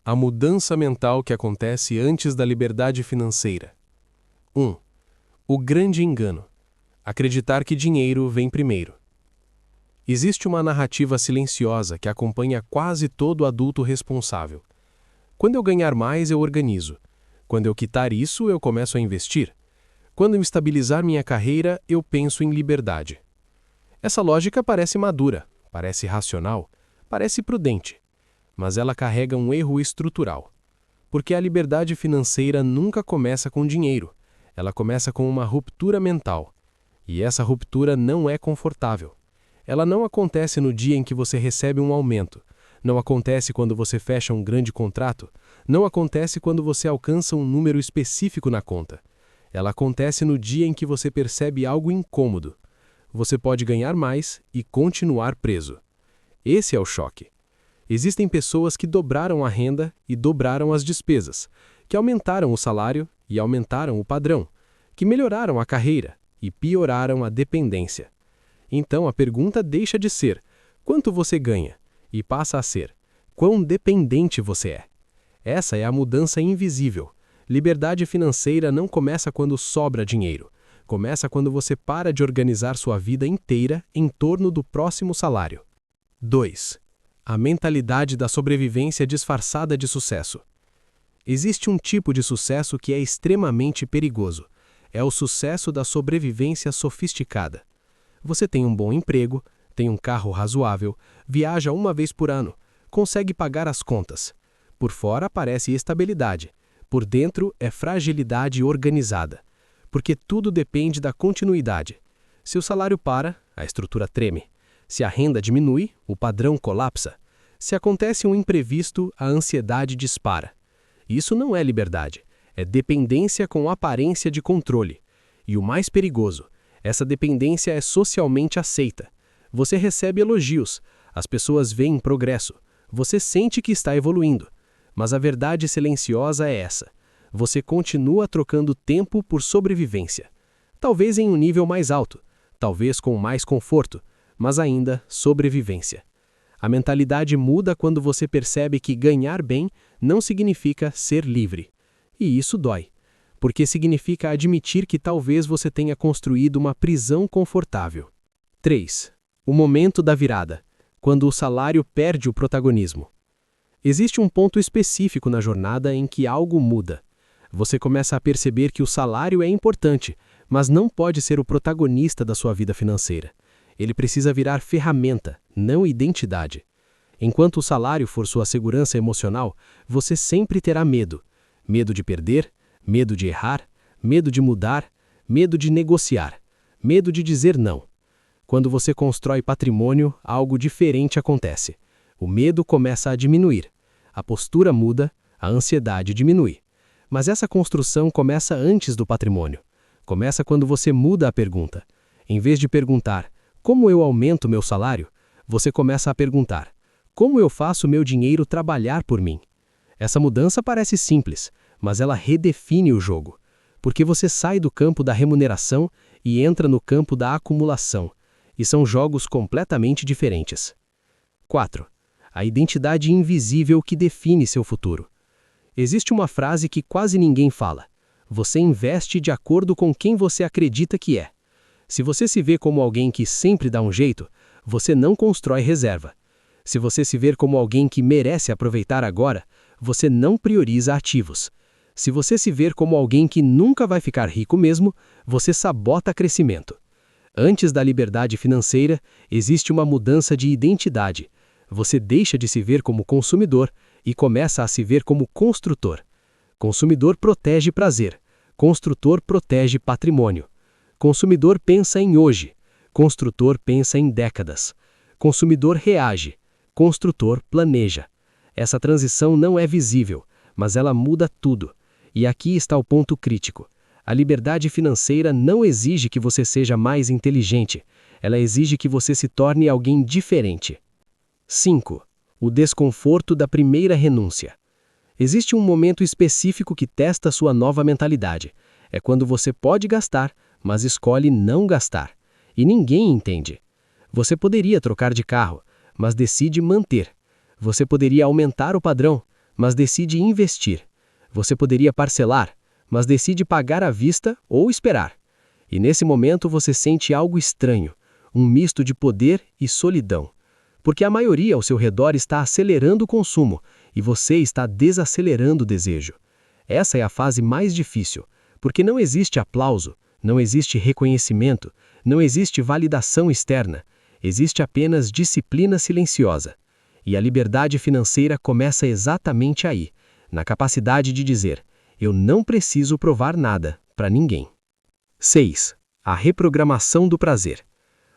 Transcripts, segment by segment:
A mudança mental que acontece antes da liberdade financeira. 1. O grande engano. Acreditar que dinheiro vem primeiro. Existe uma narrativa silenciosa que acompanha quase todo adulto responsável. Quando eu ganhar mais, eu organizo. Quando eu quitar isso, eu começo a investir. Quando eu estabilizar minha carreira, eu penso em liberdade. Essa lógica parece madura, parece racional, parece prudente. Mas ela carrega um erro estrutural. Porque a liberdade financeira nunca começa com dinheiro. Ela começa com uma ruptura mental. E essa ruptura não é confortável. Ela não acontece no dia em que você recebe um aumento. Não acontece quando você fecha um grande contrato. Não acontece quando você alcança um número específico na conta. Ela acontece no dia em que você percebe algo incômodo. Você pode ganhar mais e continuar preso. Esse é o choque. Existem pessoas que dobraram a renda e dobraram as despesas, que aumentaram o salário e aumentaram o padrão, que melhoraram a carreira e pioraram a dependência. Então a pergunta deixa de ser quanto você ganha e passa a ser quão dependente você é. Essa é a mudança invisível. Liberdade financeira não começa quando sobra dinheiro. Começa quando você para de organizar sua vida inteira em torno do próximo salário. 2. A mentalidade da sobrevivência disfarçada de sucesso. Existe um tipo de sucesso que é extremamente perigoso. É o sucesso da sobrevivência sofisticada. Você tem um bom emprego, tem um carro razoável, viaja uma vez por ano, consegue pagar as contas. Por fora parece estabilidade, por dentro é fragilidade organizada. Porque tudo depende da continuidade. Se o salário para, a estrutura treme. Se a renda diminui, o padrão colapsa. Se acontece um imprevisto, a ansiedade dispara. Isso não é liberdade, é dependência com aparência de controle. E o mais perigoso, essa dependência é socialmente aceita. Você recebe elogios, as pessoas veem progresso, você sente que está evoluindo. Mas a verdade silenciosa é essa. Você continua trocando tempo por sobrevivência. Talvez em um nível mais alto, talvez com mais conforto, mas ainda sobrevivência. A mentalidade muda quando você percebe que ganhar bem não significa ser livre. E isso dói, porque significa admitir que talvez você tenha construído uma prisão confortável. 3. O momento da virada, quando o salário perde o protagonismo. Existe um ponto específico na jornada em que algo muda. Você começa a perceber que o salário é importante, mas não pode ser o protagonista da sua vida financeira. Ele precisa virar ferramenta, não identidade. Enquanto o salário for sua segurança emocional, você sempre terá medo. Medo de perder, medo de errar, medo de mudar, medo de negociar, medo de dizer não. Quando você constrói patrimônio, algo diferente acontece. O medo começa a diminuir. A postura muda, a ansiedade diminui. Mas essa construção começa antes do patrimônio. Começa quando você muda a pergunta. Em vez de perguntar, como eu aumento meu salário? Você começa a perguntar, como eu faço meu dinheiro trabalhar por mim? Essa mudança parece simples, mas ela redefine o jogo. Porque você sai do campo da remuneração e entra no campo da acumulação. E são jogos completamente diferentes. 4. A identidade invisível que define seu futuro. Existe uma frase que quase ninguém fala. Você investe de acordo com quem você acredita que é. Se você se vê como alguém que sempre dá um jeito, você não constrói reserva. Se você se ver como alguém que merece aproveitar agora, você não prioriza ativos. Se você se ver como alguém que nunca vai ficar rico mesmo, você sabota crescimento. Antes da liberdade financeira, existe uma mudança de identidade. Você deixa de se ver como consumidor e começa a se ver como construtor. Consumidor protege prazer, construtor protege patrimônio. Consumidor pensa em hoje, construtor pensa em décadas. Consumidor reage, construtor planeja. Essa transição não é visível, mas ela muda tudo. E aqui está o ponto crítico. A liberdade financeira não exige que você seja mais inteligente, ela exige que você se torne alguém diferente. 5. O desconforto da primeira renúncia. Existe um momento específico que testa sua nova mentalidade. É quando você pode gastar, mas escolhe não gastar. E ninguém entende. Você poderia trocar de carro, mas decide manter. Você poderia aumentar o padrão, mas decide investir. Você poderia parcelar, mas decide pagar à vista ou esperar. E nesse momento você sente algo estranho, um misto de poder e solidão. Porque a maioria ao seu redor está acelerando o consumo e você está desacelerando o desejo. Essa é a fase mais difícil, porque não existe aplauso, não existe reconhecimento, não existe validação externa, existe apenas disciplina silenciosa. E a liberdade financeira começa exatamente aí, na capacidade de dizer: eu não preciso provar nada para ninguém. 6. A reprogramação do prazer.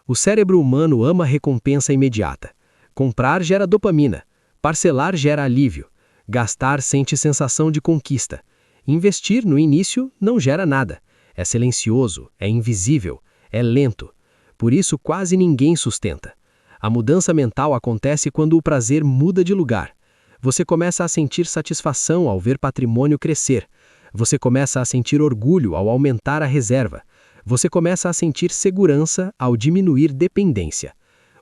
O cérebro humano ama a recompensa imediata. Comprar gera dopamina, parcelar gera alívio, gastar sente sensação de conquista. Investir no início não gera nada. É silencioso, é invisível, é lento. Por isso quase ninguém sustenta. A mudança mental acontece quando o prazer muda de lugar. Você começa a sentir satisfação ao ver patrimônio crescer. Você começa a sentir orgulho ao aumentar a reserva. Você começa a sentir segurança ao diminuir dependência.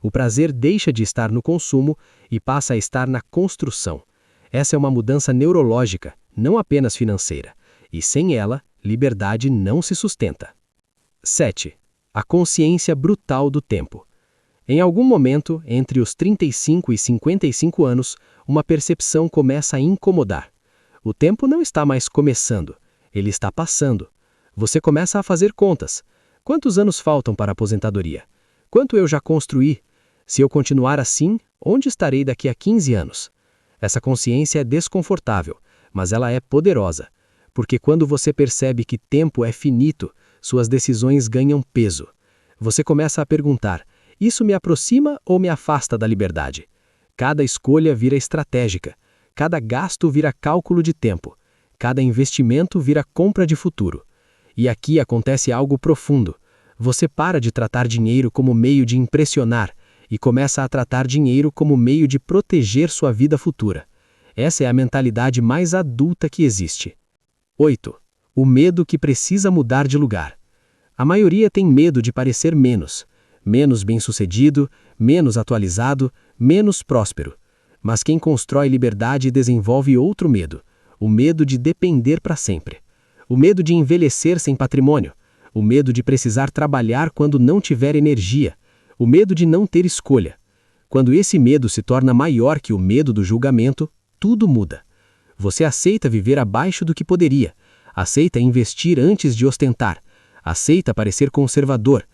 O prazer deixa de estar no consumo e passa a estar na construção. Essa é uma mudança neurológica, não apenas financeira. E sem ela, liberdade não se sustenta. 7. A consciência brutal do tempo. Em algum momento, entre os 35 e 55 anos, uma percepção começa a incomodar. O tempo não está mais começando, ele está passando. Você começa a fazer contas. Quantos anos faltam para a aposentadoria? Quanto eu já construí? Se eu continuar assim, onde estarei daqui a 15 anos? Essa consciência é desconfortável, mas ela é poderosa. Porque quando você percebe que tempo é finito, suas decisões ganham peso. Você começa a perguntar: isso me aproxima ou me afasta da liberdade? Cada escolha vira estratégica. Cada gasto vira cálculo de tempo. Cada investimento vira compra de futuro. E aqui acontece algo profundo. Você para de tratar dinheiro como meio de impressionar e começa a tratar dinheiro como meio de proteger sua vida futura. Essa é a mentalidade mais adulta que existe. 8. O medo que precisa mudar de lugar. A maioria tem medo de parecer menos bem-sucedido, menos atualizado, menos próspero. Mas quem constrói liberdade desenvolve outro medo, o medo de depender para sempre. O medo de envelhecer sem patrimônio, o medo de precisar trabalhar quando não tiver energia, o medo de não ter escolha. Quando esse medo se torna maior que o medo do julgamento, tudo muda. Você aceita viver abaixo do que poderia, aceita investir antes de ostentar, aceita parecer conservador,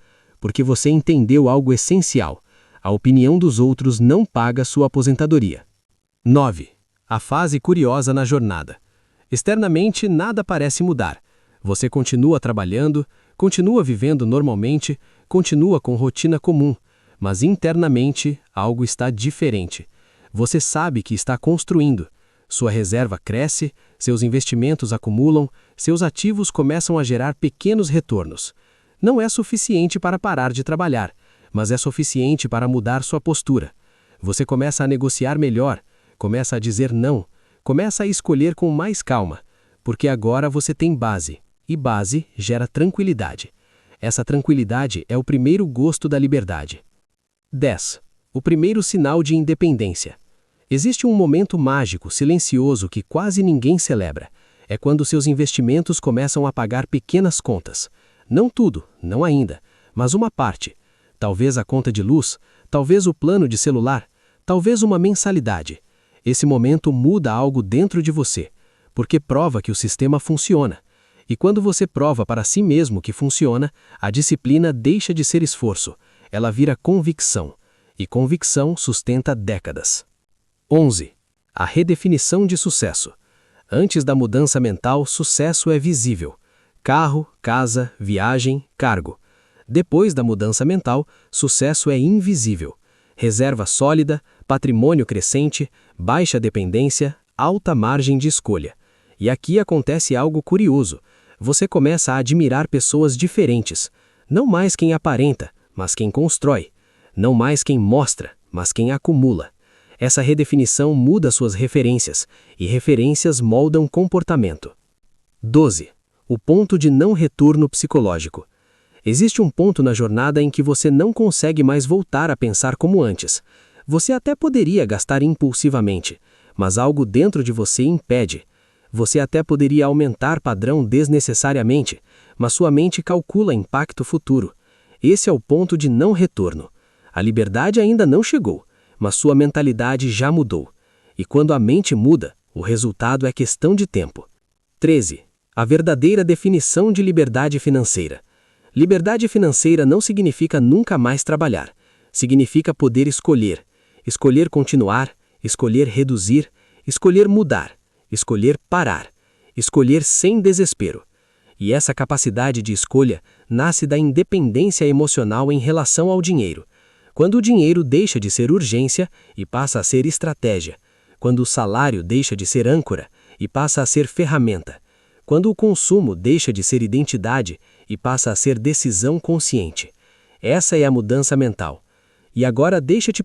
porque você entendeu algo essencial: a opinião dos outros não paga sua aposentadoria. 9. A fase curiosa na jornada. Externamente, nada parece mudar. Você continua trabalhando, continua vivendo normalmente, continua com rotina comum, mas internamente algo está diferente. Você sabe que está construindo. Sua reserva cresce, seus investimentos acumulam, seus ativos começam a gerar pequenos retornos. Não é suficiente para parar de trabalhar, mas é suficiente para mudar sua postura. Você começa a negociar melhor, começa a dizer não, começa a escolher com mais calma, porque agora você tem base, e base gera tranquilidade. Essa tranquilidade é o primeiro gosto da liberdade. 10. O primeiro sinal de independência. Existe um momento mágico, silencioso, que quase ninguém celebra. É quando seus investimentos começam a pagar pequenas contas. Não tudo, não ainda, mas uma parte. Talvez a conta de luz, talvez o plano de celular, talvez uma mensalidade. Esse momento muda algo dentro de você, porque prova que o sistema funciona. E quando você prova para si mesmo que funciona, a disciplina deixa de ser esforço, ela vira convicção. E convicção sustenta décadas. 11. A redefinição de sucesso. Antes da mudança mental, sucesso é visível. Carro, casa, viagem, cargo. Depois da mudança mental, sucesso é invisível. Reserva sólida, patrimônio crescente, baixa dependência, alta margem de escolha. E aqui acontece algo curioso. Você começa a admirar pessoas diferentes. Não mais quem aparenta, mas quem constrói. Não mais quem mostra, mas quem acumula. Essa redefinição muda suas referências, e referências moldam comportamento. 12. O ponto de não retorno psicológico. Existe um ponto na jornada em que você não consegue mais voltar a pensar como antes. Você até poderia gastar impulsivamente, mas algo dentro de você impede. Você até poderia aumentar padrão desnecessariamente, mas sua mente calcula impacto futuro. Esse é o ponto de não retorno. A liberdade ainda não chegou, mas sua mentalidade já mudou. E quando a mente muda, o resultado é questão de tempo. 13. A verdadeira definição de liberdade financeira. Liberdade financeira não significa nunca mais trabalhar. Significa poder escolher. Escolher continuar, escolher reduzir, escolher mudar, escolher parar, escolher sem desespero. E essa capacidade de escolha nasce da independência emocional em relação ao dinheiro. Quando o dinheiro deixa de ser urgência e passa a ser estratégia. Quando o salário deixa de ser âncora e passa a ser ferramenta. Quando o consumo deixa de ser identidade e passa a ser decisão consciente. Essa é a mudança mental. E agora deixa-te